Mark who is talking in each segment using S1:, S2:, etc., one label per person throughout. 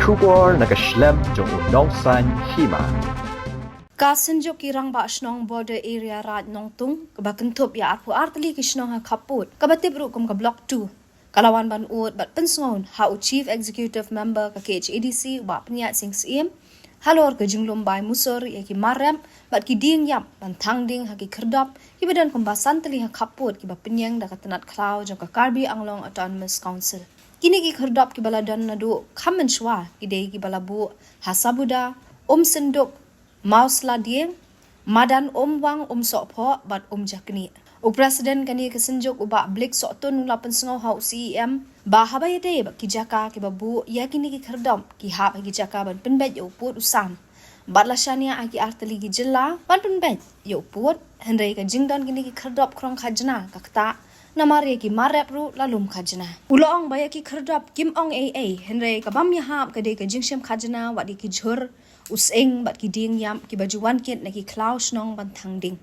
S1: Shubor nakaslem jong unongsan hima.
S2: Kasenjo kirang ba snong border area rat nong tung kabakentup ya arpu artli kisnong ha kaput kabatib rukum ka block 2 kalawan ban ut bat pensngon ha chief executive member ka KHADC ba pniat sing sim halor ka jinglum bai musor ya ki maram bat ki ding yap ban thang ding ha ki kherdap ki badan kumbasan tli ha kaput ki ba penyang da katanat klau jong ka Karbi Anglong Autonomous Council kini ki kherdap ki baladan nadu khamen shwa ki dei ki balabu hasabuda senduk Maus ladiem, madan wang sokpo bat jakni. Presiden kani kesenjuk ubak blik soktun nula pensengau hau CEM, bahabai de bak kijaka ki babu yakini ki kherdam ki hab ki jaka ban penbet yo put usam. Bat lasania aki arteli ki jilla ban penbet yo put henrei ka jingdan kini ki kherdap krong khajna kakta namari ki marep ru lalum khajna. Ulong baya ki kherdap kim ong AA henrei ka bam yahab ka de ka jingshem khajna wadi ki jhur useng bat ki ding yam ki bajuan kit na ki klaus nong ban thang ding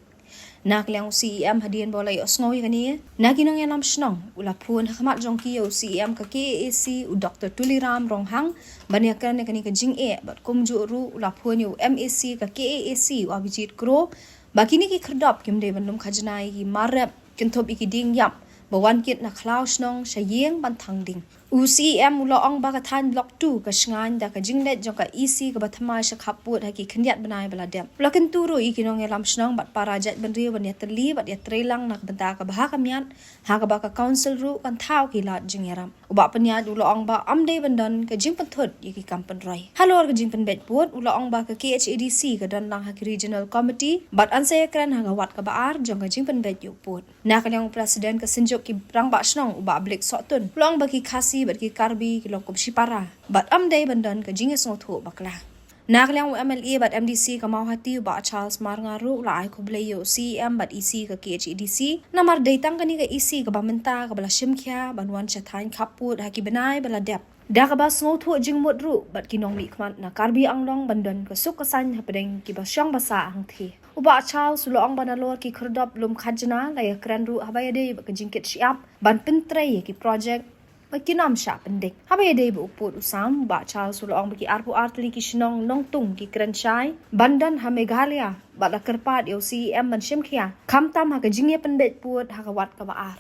S2: nak liang CEM hadian bolai osngoi kani na ki nong yanam snong ula phun khmat jong ki yo CEM ka KAC u Dr Tuliram Ronghang banyakan kani ka jing bat kumju ru ula phun yo MAC ka KAC wa bijit kro bakini ki khrdap kim de bandum khajnai ki marap kinthop ki ding yam bawan kit na klaus nong shayeng ban thang ding UCM ulo ong ba ka than block 2 ka shngan da ka jinglet jong ka EC ka bathama sha khaput ha ki khndiat banai bala dem blokin turu I kinong elam snong bat parajat banri ban yatli bat yatrelang nak benta ka bah ka mian ha ka ba ka council ru kan thau ki lat jingeram uba panyat ulo ong ba amde bandan ka jing panthut I ki kampan rai halor ka jing pan bet put ulo ong ba ka KHADC ka dan lang ha ki regional committee bat ansay kran ha ka wat ka baar jong ka jing pan bet yu put na kalyang presiden ka sinjuk ki rang ba snong uba blik sotun long ba ki khasi bat ki Karbi ki longkom sipara bat amday bandan ka jinges ngotho bakla naklang MLA bat MDC ka mauhati ba Charles Marngaru la ay kubleyo CEM bat EC ka KHADC namar datang kani ka EC ka bamenta ka bala shimkhya banwan chathain khaput haki banai bala dep da ka ba ngotho jingmut ru bat kinong mi khman na Karbi Anglong bandan ka suk kasan hapdeng ki ba syang basa ang thi uba Charles suloang banalor ki khrdap lum khajna la yakran ru habayade ba ka jingkit siap ban pentrei ki project kinam sha pendek habai dei bu put usam ba Charles ulong bagi arpu artli ki shnong nong tung ki kranchai bandan ha Meghalaya ba la kerpat yo CEM ban shimkhia khamtam ha ka jingye pendek put ha ka wat ka ba ar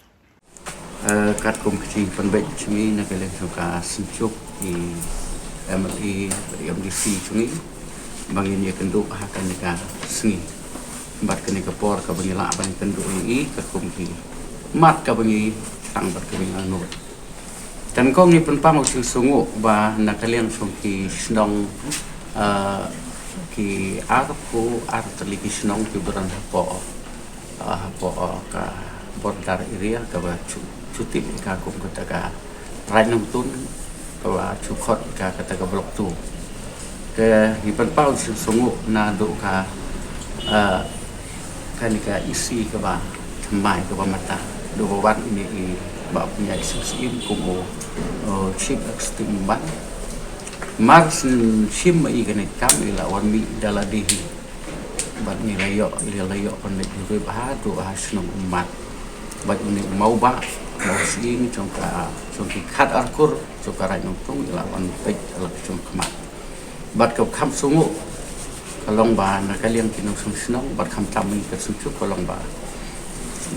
S3: kat kum ki pendek chimi na ka le ka sinchuk ki MLA MDC chumi bangin ye kenduk ha kan ka sngi bat kan ka por ka bangila ban kenduk ni ka kum ki mat ka bangi tang bat ka bangi anu dan kong ni penpang usul sungu ba nakaliang songki snong ki arpu artli ki snong ki beran hapo ka bordar area ka ba cuti ka kum kata ka ranam tun ka ba cukot ka kata ka blok tu ke ni penpang usul sungu na do ka kan ka isi ka ba mai ka ba mata do ba ini ba punya sim kumo chip extreme ban mars sim I kene kam ila wan mi dala dihi bat ni layo pandai juga bah tu asnong umat bat ini mau ba mau sing congki khat arkur cokara nongtung ila wan pej ala cong kemat bat ka kham sungu kalong ba na kaliang kinong snong bat kham tam ni ka sucu kalong ba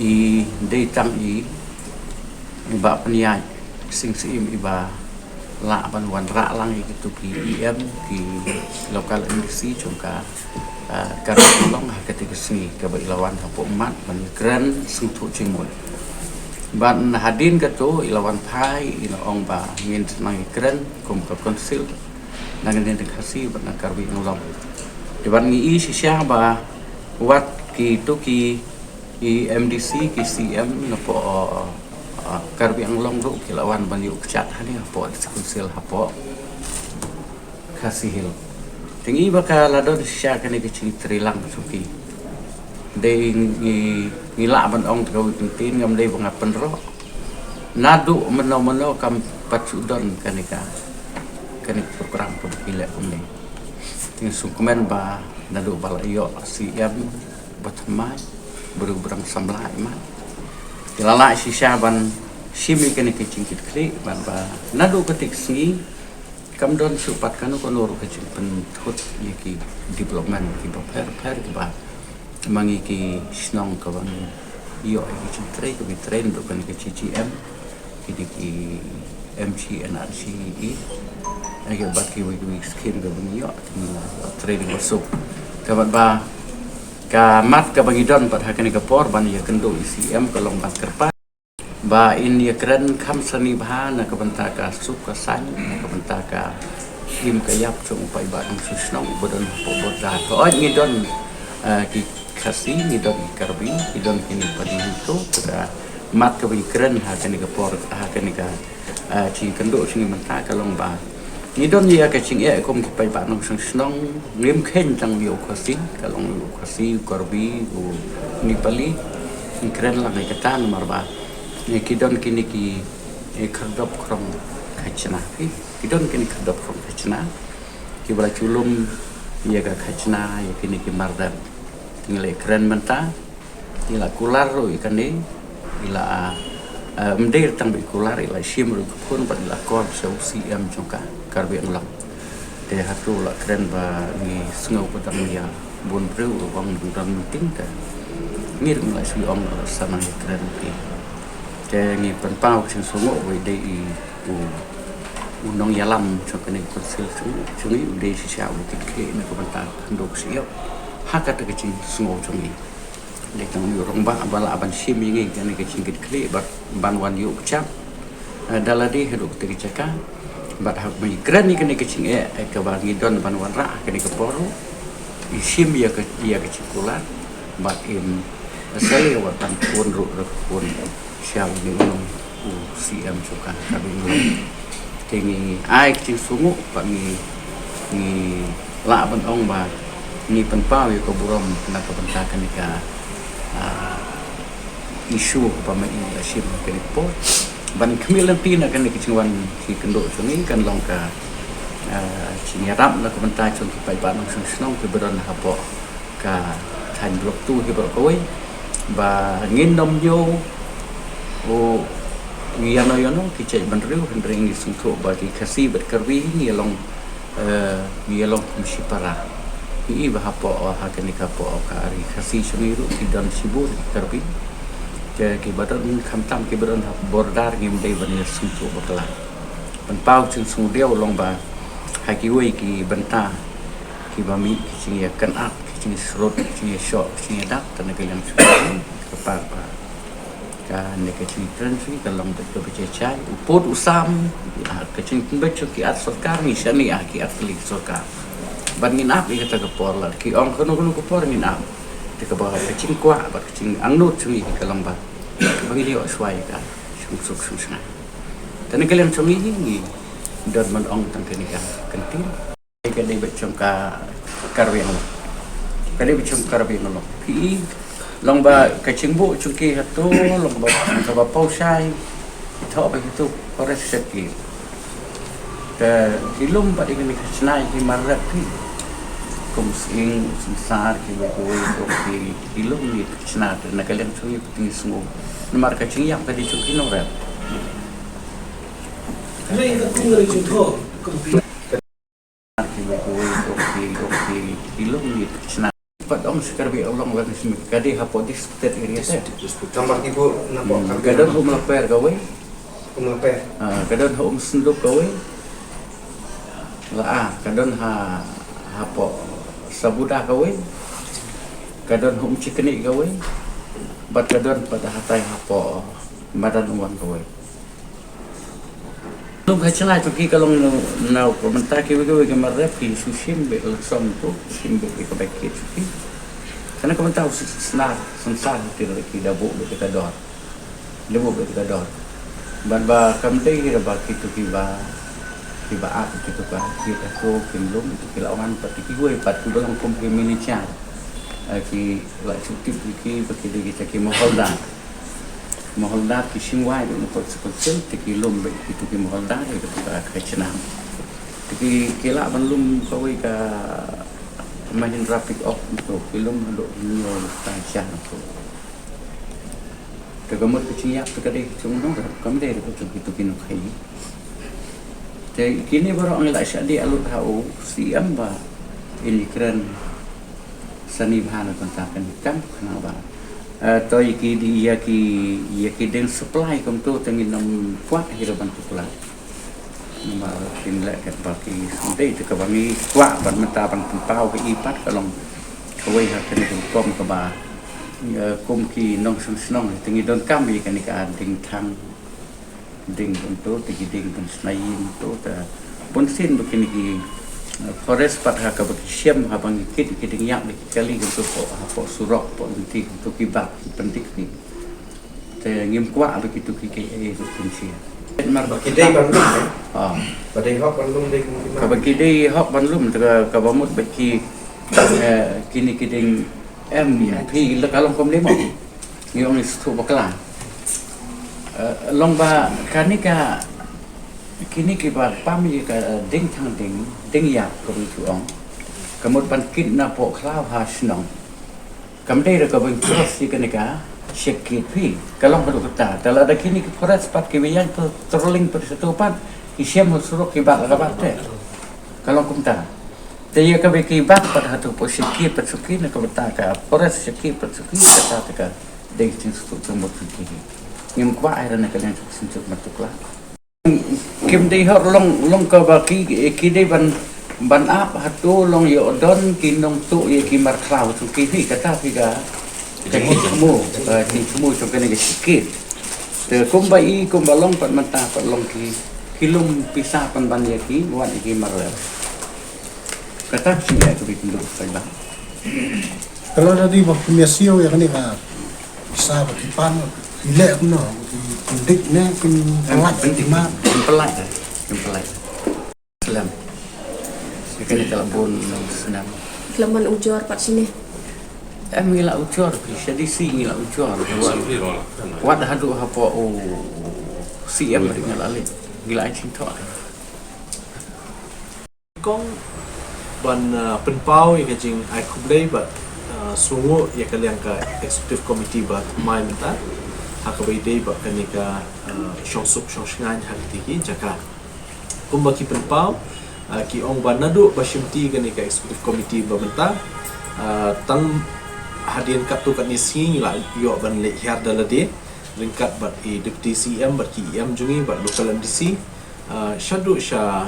S3: I dei tang I iba peniai sing sim iba la ban wan ra lang itu ki EM ki lokal industri jongka karolong ketika sini ke ilawan hapo mat ban kran sing thu chingmul ban hadin kato ilawan pai ina ong ba ngin nang kran kum ka konsil nang den khasi ban Karbi Anglong de ban ngi sisya ba wat ki to ki MDC ki CM na po Karbi Anglong ru kilawan ban yu kchat hani hapo konsil hapo kasihil tingi baka lado sya kani ke trilang suki de ngila ban ong tau tin ngam de bang penro nadu meno kam pacudon kani program ko pile umne ting sukmen ba nadu bala yo CM batmai berang samla iman ilala sisya ban simi kani ke cingkit kli ban ba nadu ketik singi kam don supat kan ko nor ka chin pen thut ye ki development ki ba per ki ba mangi ki snong ka bang yo ki chin tre ko bi train do kan ki GGM ki MCNRCE ay ba ki wi skim ga bang yo training masuk ka ba ka mat ka bagi don pat hakani ka por ban ya kendo ICM ka long ban kerpa ba in ya keren kam sani bha na ka banta ka sup ka san ka banta ka him ka yap chung pai ba dong susnong bodon po boda ko ngi don ki khasi ngi don karbi ngi don kini padi to ka mat ka bagi keren hakani ka por hakani ka chi kendo sing banta ka long ba ni don ya ka ching e kom ki pai ba nong snong ngim khen tang yo khasi ka long yo khasi karbi u ni pali ni keren la ka tan marba ni ki don kini ki khadop krom khachna ki don kini khadop krom khachna ki bala chulum ya ka khachna ya kini ki marda tingale keren menta ila kular ro ikane ila mder tang bi kular ila shim ro pun ba ila kor so CM jongka karbi ang lang te hatu la keren ba ni sngau pa tang ya bon preu wang dang ting ka ngir ngai sui ong sana keren ki te ni pen pau chen songo we de u nong yalam cho kene konsil chung de si sia u tik ke na ko banta ndok siyo hakat ke chin songo chung ni le tang yu rong ba bala ban sim ngi kene ke chin kit kle ba ban wan yu chap daladi hedok te chaka bat hak mai keren ni kene ke chin ke ba ngi don ban wan ra kene ke poru isim ya ke chikulan bat im saya wa tan pun ru pun siang ni CM suka kami tingi ai chin sungu pa ni la ban ong ba ni pen pau ko burom na ko banta kan ka isu pa mai la sim ke ni po ban kemilan tina kan ki chingwan ki kendo sungi kan long ka chin yarap na ko banta chon ki pai ban sung snong ke beron ha po ka thành blok tu hi bro koi ba ngin nom yo o ngiano yono ki chay ban riu hendring sung tho ba ki khasi bat karwi ngi long kumshi para i ba hapo ha kani ka po ka ari khasi shuni ru ki dan sibur karwi ke ki badan kham tam ki badan ha bordar ngim dei ban sung tho ba kala ban pau chung sung deu long ba ha ki wei ki banta ki ba mi ki ching ya kan ap ki ching srot ki ching shot ki ching dak tan ke yang ka pa ka ne ke ching tren sui ka long to be chai upot usam ka ching be chu ki at sarkar ni shani a ki at li sarkar ban ngin ap ki ta ka por la ki ong kono ko por ngin ap te ka ba ka ching kwa ba ka ching ang not chui ka long ba bagi dia swai ka sung suk sung sana tan ke yang chumi ni dan man ong tan ke ni ka kentin ke dei be chum ka karweng kali bicam karbi nolong pi long ba kacingbu cuki hatu long ba ka ba pausai tho ba itu kores seki ke ilum ba dengan kacnai ki marat pi kum sing sar ki ba ko ki ilum ni kacna na kalian cuki puting sungu nomar kacing yang tadi cuki no rap
S4: Ini itu ngeri contoh.
S3: ki ba ko ki ilum ni kacna pat ong sekarbi Allah wa nismi kadi hapodis tet area teh
S4: Kamar ibu nampak
S3: kadon hum laper gawe
S4: Umlepe.
S3: kadon hum senduk gawe la kadon hapo sabuda gawe kadon hum cikni gawe bat kadon pada hatai hapo badan uang gawe lum kacana tu ki kalong na komentar ki gawe gamarap ki sushim be som tu sim be ki baik ki karena komentar senar sensar tidak ki dabu be kita dor dabu be kita dor ban ba kamte ki ba ki tu ki ba ap ki tu ba ki ko kimlum ki lawan pati ki gue pat ku dalam komplemini cha ki la cuti ki baki de ki Maholda ki singwai no ko sekecil tiki lum be itu ki Maholda itu ka kacana tiki kila ban lum kawai ka mahin traffic off to film do nyo ta cha ko to gamot ki chiya to kade chung no kam de ko chung itu ki no khai Te kini baru ang la siya di alut hau siam ba ini keren seni bahana kontakan kam kana ba to iki di ki den supply kom tu tengin nam kuat hiraban tu pula ma tin la kat ba ki sunday te ka bangi kuat ban mata ban pau ke ipat kalong kawai ha kene kom ka ba kum ki nong snong tengin don kam i kan ka ding thang ding untuk tigi ding pun senayin tu ta pun sin begini ki forest pat ha ka bagi siam ha bang kit ding yak kali untuk po surok po nanti untuk kibak penting ni te ngim kwa begitu ki tu kunci mar
S4: Bagi day Bandung kan?
S3: ah
S4: Badai hok Bandung day kemungkinan.
S3: ka bagi dei hok ban lum ka bamut bagi kini kiding pi la kalong kom demo ni ong stu bakla lomba kanika kini kiba pami ka ding thang ding ya ko tu ong kamut pan kin na po klau ha snong kam dei ka bang cross kanika shekit pi kalong padu kata tala ada kini ki forest pat ki yang trolling per satu pat ki siam suruk ki ba ka te kalong kumta te ya ka be ki ba pat hatu po shekit pat suki na ka bata ka forest shekit pat suki ka ta ka ding tin stu tumbo ki ngim kwa ai rana kalian senjuk matuklah kim dei hor long ka ba ki dei ban ap hatu long yo don ki nong tu ye ki mar klau tu ki hi kata pi ga ki semua tu kena ke sikit te kum long pat mata pat long ki lum pisah pan ban ye ki buat ki mar kata si ya tu bi tundu sai ba
S5: Kalau tadi waktu mesio ya kan ni bisa bagi pan ilek no dik ne kun pelat
S3: penting
S5: ma
S3: pelat selam sekali telepon senam
S6: Kelaman ujor pat sini.
S3: ngila ucor jadi si ngila ucor wat hadu hapo si em ngila ale ngila chim tho
S7: kong ban penpau ya kajing ai kublai ba sungu ya kalian ka executive committee ba mai menta hakabai dei ba kanika shongsuk shongsngan hakti jaka kumba ki penpau ki ong banadu ba shimti kanika executive committee ba menta tang hadian katu kat ni sing la yo ban le hiar dalade ringkat bat deputy CM bat ki em jungi bat local MDC shadu sha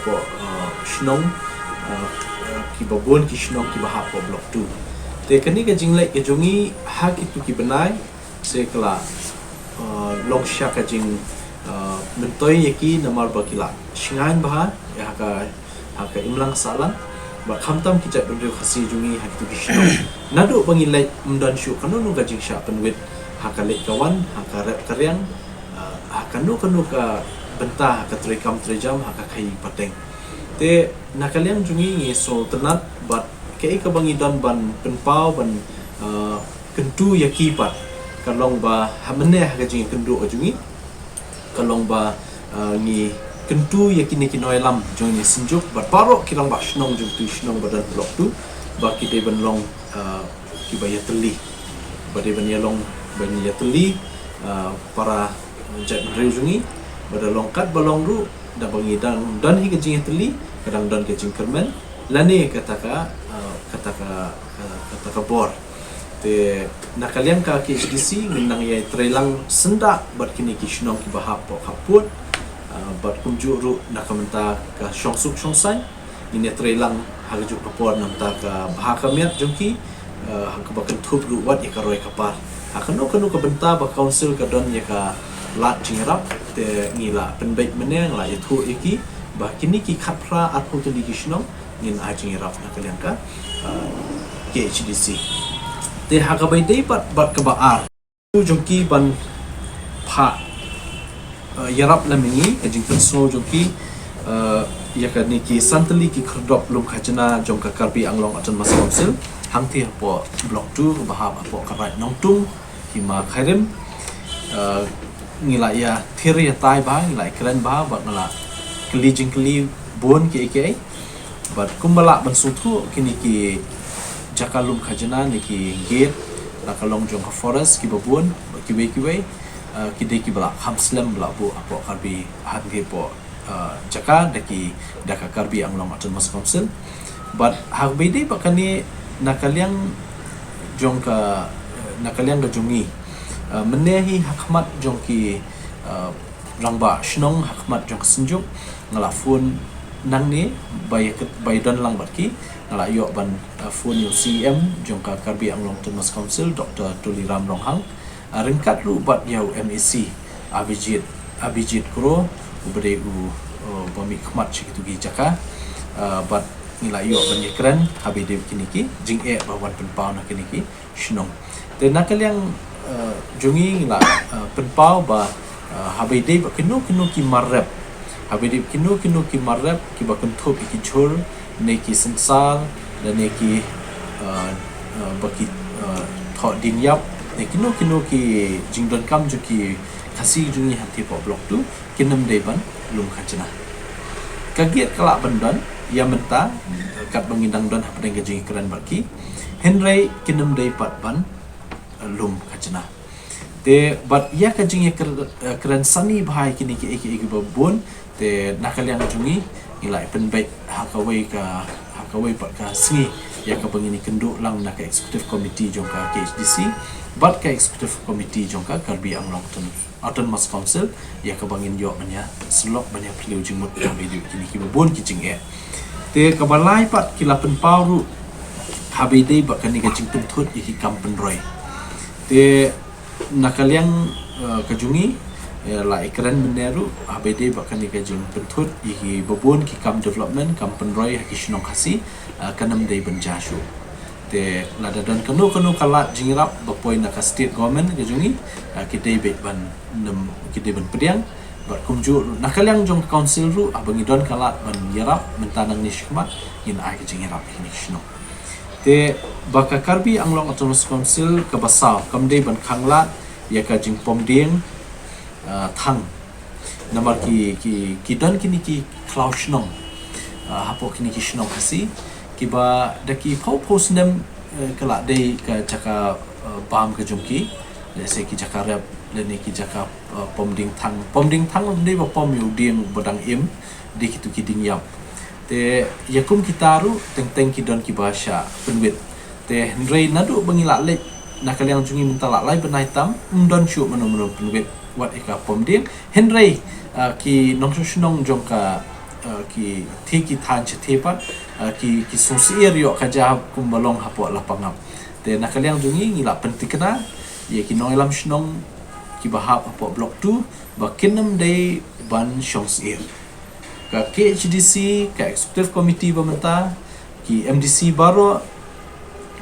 S7: po shnong ki babon ki shnong ki bahap po block 2 te kani ka jinglai ke jungi ha ki tu ki banai se kala long sha ka jing mentoy yaki namar bakila shingan bah ya ka imlang salang ba khamtam ki jat bendeu khasi jungi ha ki tu ki shnong nadu bangilai mdan shu kanunu ka jing sha penwit ha ka le kawan ha ka rep karyang ha kanu ka bentah ka trikam trejam ha ka khai pateng te nakalian jungi ngi so tenat bat ke ka bangi dan ban penpau ban kentu yaki pat kalong ba hamne ha ka jingi kendu jungi kalong ba ngi kentu yaki ne kinoilam jungi sinjuk bat paro kilang ba shnong jung tu shnong badan blok tu ba ki de ban long ki ba yatli ba de ban yalong ban yatli para jat rejungi pada longkat balong ru da bangi dan hi kejing teli kadang dan kejing kermen lani kata bor te nakalian ka ki HDC ngendang ye trelang senda bat kini ki shnong ki bahap po kaput bat kumju ru nakamenta ka shongsuk shongsai ini trelang hagju kapor namta ka bahakamiat jungki hang bakan thup ru wat ye karoi kapar akano ka benta ba council ka don ye ka lat jingrap te ngila penbaik meneng la itu iki bah kini ki khapra athu tu digisno ngin a jingrap na kalian ka KHDC te hakabai dei bat ka baar tu jongki ban pha yarap lamingi ajing so jongki yakani ki santali ki khrdop lum khajna jongka karbi anglong atan mas council hangti po block 2 bahab po karat nongtung hima khairem ngila ya thiri tai ba ngila kren ba ba ngala kli jingkli bon ke bat kumbala ban sutu kini ki jakalum khajana ni ki gate la kalong jong ka forest ki babun ki we ki de ki bala hamslam bala bu apo karbi han ge po jaka daki daka Karbi Anglong Autonomous Council but hak bede bakani nakaliang jongka nakaliang gajungi menehi hakmat jongki rangba shnong hakmat jong senjuk ngalafun nang ni bay don lang barki ngala yo ban phone yo CM jongka Karbi Anglong Autonomous Council Dr. Tuliram Ronghang ringkat ru bat yau MEC Abhijit Kuro ubere bami khmat chikitu gi jaka bat ngila yo ban yekran habide kiniki jing bawan penpau na kiniki shnong te nakaliang jungi ngila penpau ba habide ba kinu ki marrep habide kinu ki marrep ki ba kunthop ki chur neki sensal dan neki baki tho dinyap neki kinu ki jingdon kam ju ki khasi jungi hati po blok tu kinam deban lum khachna kagiat kelak bandan ya menta kat bangindang don hapadeng gajing keran baki henry kinam dei pat ban lum khachna te bat ya kajing keran sani bhai kini ki eki babon te nakaliang jungi ilai penbaik hakawai pat ka singi ya ka bangini kenduk lang nak executive committee jongka KHDC bat ka executive committee jongka Karbi Anglong Autonomous Council ya ka bangin yo manya selok banyak piliu jimut yang video kini ki babon ki jing te kabalai pat kilapen pauru habide bakani gajing pentut iki kampen roy te nakaliang kajungi la ikran meneru habide bakani gajing pentut iki babon ki kam development kampen roy ki shnong khasi kanam dei benjashu te lada dan kanu kalat jingrap bapoi nak state government kajungi kidei bet ban nem kidei ban pediang bat kumju nakaliang jong council ru abangi don kalat ban yarap mentanang ni shikmat in ai jingrap ini shno te baka Karbi Anglong Autonomous Council ka basau kamdei ban khanglat ya ka jing pomding thang namar ki don kini ki klaushnong hapo kini ki shnong khasi kiba daki post nem kelak dei ka jaka bam ka jumki se ki jaka rap le ne ki jaka pomding thang dei ba pom yu ding bodang im di kitu ki ding yap te yakum kitaru teng ki don ki bahasa penwit te hendrei nadu bangila le nakaliang jungi mentala lai benai tam don shu mano penwit wat eka pomding hendrei ki nongshnong jongka ki thiki than chetepat ki sosier yo kaja kumbalong hapo lapangap te nakaliang jungi ngila pentikna ye ki noilam shnong ki bahap hapo blok 2 bakinam dei ban shongsier ka KHDC ka executive committee bamenta ki MDC baro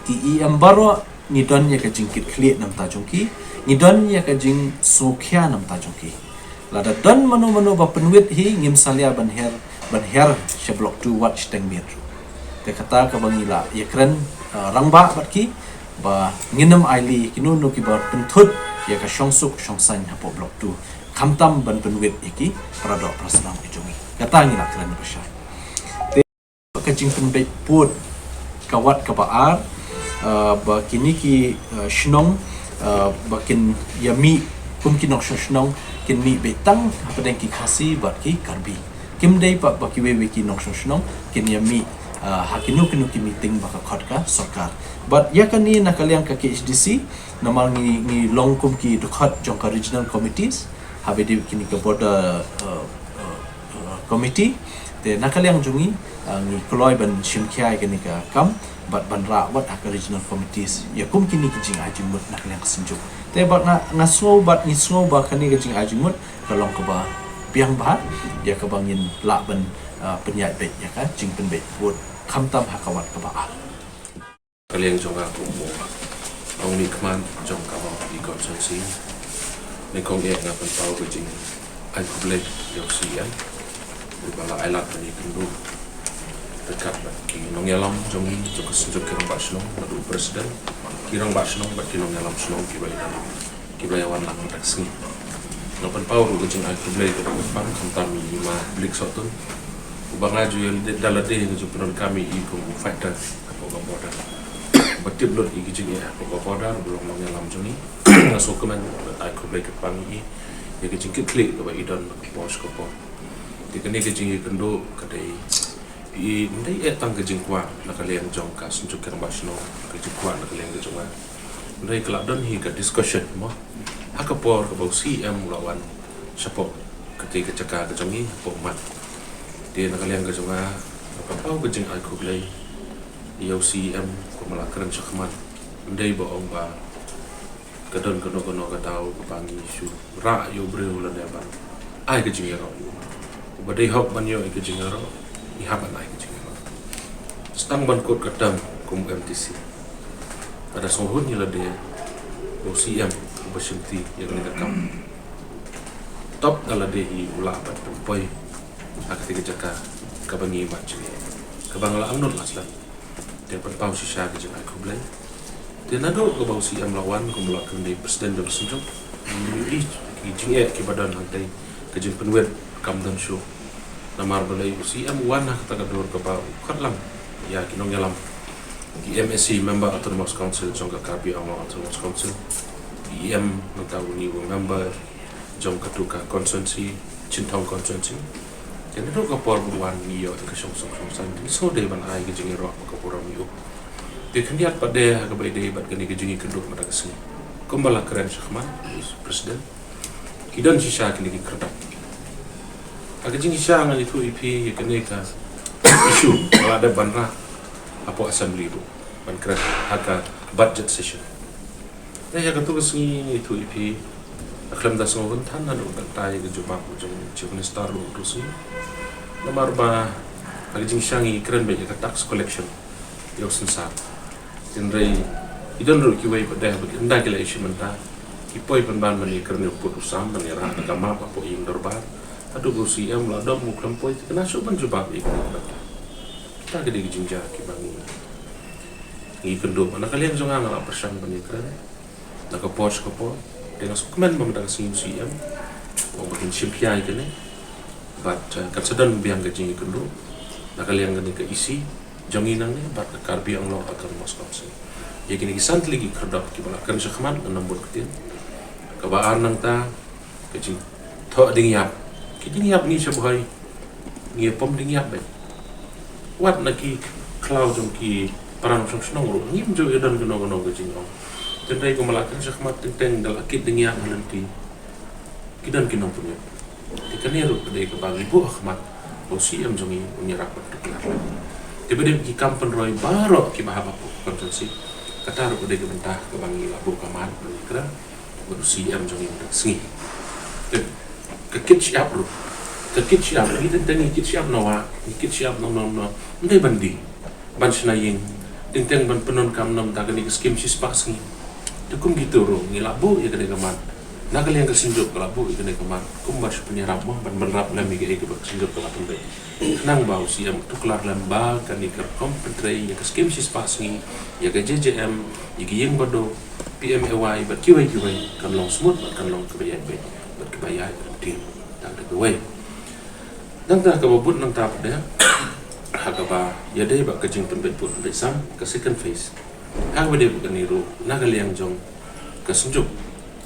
S7: ki EM baro ni don ya ka jingkit khliet nam ta jongki ni don ya ka jing sokhya nam ta jongki lada don mano ba penwit hi ngim salia ban her she blok 2 watch teng mir te kata ka bangila yakran rangba batki ba nginam aili kinunu ki ba penthut ya ka shongsuk shongsan hapo blok 2 khamtam ban penwit iki pradok prasnam ijungi kata ngila kran basha te ka jing penbek put kawat ka baar ba kini ki shnong bakin yami kumkinok shnong kin mi betang hapadeng ki khasi batki Karbi kim dei pa baki we ki nong shnong kin yami hakinu ki meeting baka khotka sarkar but yakani nakaliang ka KHDC namal ni longkum ki dukhat jongka regional committees habedi kini ka border committee te nakaliang jungi ni kloi ban shimkhai kini ka kam bat banra wat hak regional committees yakum kini ki jing ajimut nakaliang sinjuk te bat ngaswo bat ni swo ba kani ka jing ajimut kalong ka ba biang bah ya ka bangin la ban penyat bet ya ka jing pen bet buat khamtam hakawat ka ba
S8: kalian jonga ko mo ang ni kman jong ka mo di ko sing ni kong ye na pen pau jing ai public yo sian di bala ai la ni kundu dekat ki nong yalam jong jok sejuk kirang basno nadu presiden kirang basno ba kinong yalam sno ki bai wan lang tak sing Nopan pau ru gajing ai kublai ke depan kami lima blik satu. Ubang aju yang dalade ke jupunan kami iku fighter apa border. Batib lot iki jing ya apa border belum mengalam juni. So keman ai kublai ke pang i ya gajing klik ke idon bos ko po. Di kini kejing kendo kadai i ndai tang kejing kwa nakaliang jong ka sunjuk kan basno kejing kwa nakaliang kejong ndai kelak don hi ka discussion mo hakapor ka bau CM lawan support ketika cakap kejong ni pomat dia nakaliang kejong apa pau kejing ai kublai iau CM ko malakran sakmat ndai baong ba kadon kono ka tau ka pangi su ra yo breu la ne ban ai kejing ro badai hok banyo ai kejing ro ni haban ai kejing ro stang ban kot kadam kum MTC ada sohun ni la dia OCM bersyuti yang ni kam top ala dia hi ula bat poi ak tiga jaka ka bangi macam ka bangla amnot laslan dia pau sisa ke jaka ku blai dia nado ka bau CM lawan ku melakukan di presiden dan senjung ni jing ki badan hantai ke jing penwet kam dan show namar balai CM wana kata kador ka bau katlam ya kinong yalam ki MSC member Autonomous Council jong ka kapi ang Autonomous Council EM nataw ni member jong katuka constituency Cintong constituency jadi do ka por buan ni yo ka song san ni so de ban ai ke jing ro ka poram yo de kandiat pade ka bai de bat kani ke jing kenduk mata kesini kumbala keren syahman presiden kidan sisa kini ki kerdak aga jing sisa ngan itu IP kene ka isu kalau ada banra apa assembly bu ban keren haka budget session ya ka tu kesini itu IP aklam da so gun tan nan udan tai ke juma jong chief minister lu rusi nomor ba aga jing shangi keren be ka tax collection yo sensa tinrei idan ru ki wai pada ba nda ke la isu menta ki poi ban ban mani keren put usam mani ra ka ma pa po ing dorbar adu rusi am la dom mu klam poi kena so ban jubab ik kita ke di jinja ki bangi ngi kendo mana kalian jonga ngala persan bani keren nak ko pos dengan sukuman memandang CM o bakin simpiai kene but kan sedang biang gajing kendo nak kalian ngani ke isi janginang ni bat karbi ang lo akan Moskow ya kini kisant lagi kerdap ki bala kan sakman nambur ketin kabaan nang ta kecing tho ding yap ki ding yap ni sabuhai ngi pom ding yap be wat naki cloud ki parang song snong ro ngi jo edan gono kecing ong tendai ko malakan sakmat teng dal akit ding yap nanti kidan kinong punya dikanero pada ke bagi bu ahmad OCM jongi punya rapat deklar tiba-tiba ki kampen roy baro ki bahaba konsensi kata ro pada ke mentah ke bangi labu kamar berikra OCM jongi sengi ke kit siap ro ke kit siap kita tengi kit siap nawa kit siap no ndai bandi ban snaying ting ban penon kam nam ta ke skim sispa sengi tukum gitu ro ngilabu ya kene kaman nakal yang kesinjuk kelabu ikene kaman kumbar punya ramah ban berap lami ke ke kesinjuk kelabu deh nang bau siam tuklar lamba kan iker kompetrei ya ke skim sis pasngi ya ke JJM ya ke yang bodo PMAY bat kiwai kan long smooth bat kan long kebayai be bat kebayai tim tak ada kewe nang ta kababut nang ta pada hakaba ya deh bak kejing penbet pun besam ke second phase hak bade bukan niru nakal yang jong kesenjuk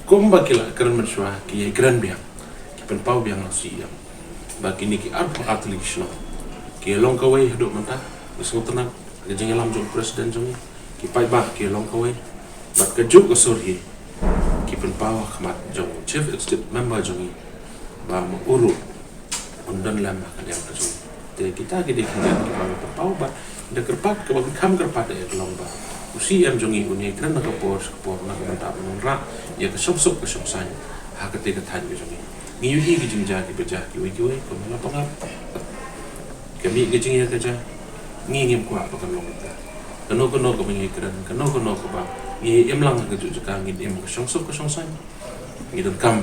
S8: kumba kila keren mersua ki keren biang ki penpau biang nasi yang bagi ni ki arpo atlikishno ki long kawai hidup mentah besok tenang kejeng alam jong presiden jong ki pai ba ki long kawai bat kejuk kesurhi ki penpau khmat jong chief executive member jong ba uru undan lam kan yang kejung te kita gede kan ki ba penpau ba de kerpat ke ba kam kerpat de long ba UCM jongi punya keren nak kapor nak mentah menonrak ya kesop kesan hak ketika tanya jongi ngiuhi ke jingja ke pejah ke wiki ko mala pangap kami ke jingya kerja ngingim ko apa kan long ta kano ko mengi keren kano ko ba ngi emlang ke jujuka ngi em kesong ngidon kam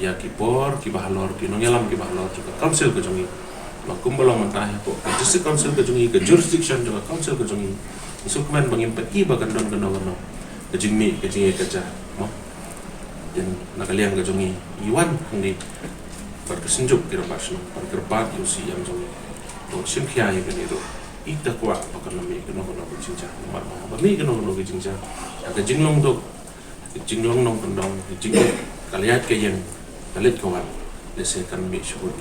S8: ya ki por ki bahalor ki nongelam ki bahalor juga council ke jongi makum bolong mentah ko district council ke jongi ke jurisdiction juga council ke jongi sukuman mengimpati bagan don kejing mi kejing kerja mo dan nakaliang kejongi iwan ni berkesenjuk kira pasno berkerpat usi yang jongi do simkia yang keniru ita kwa bakan lami keno kejingja mar ba mi keno kejingja aga jinglong do jinglong nong pendong jing kaliat ke yang kalit kawan lesekan mi syukur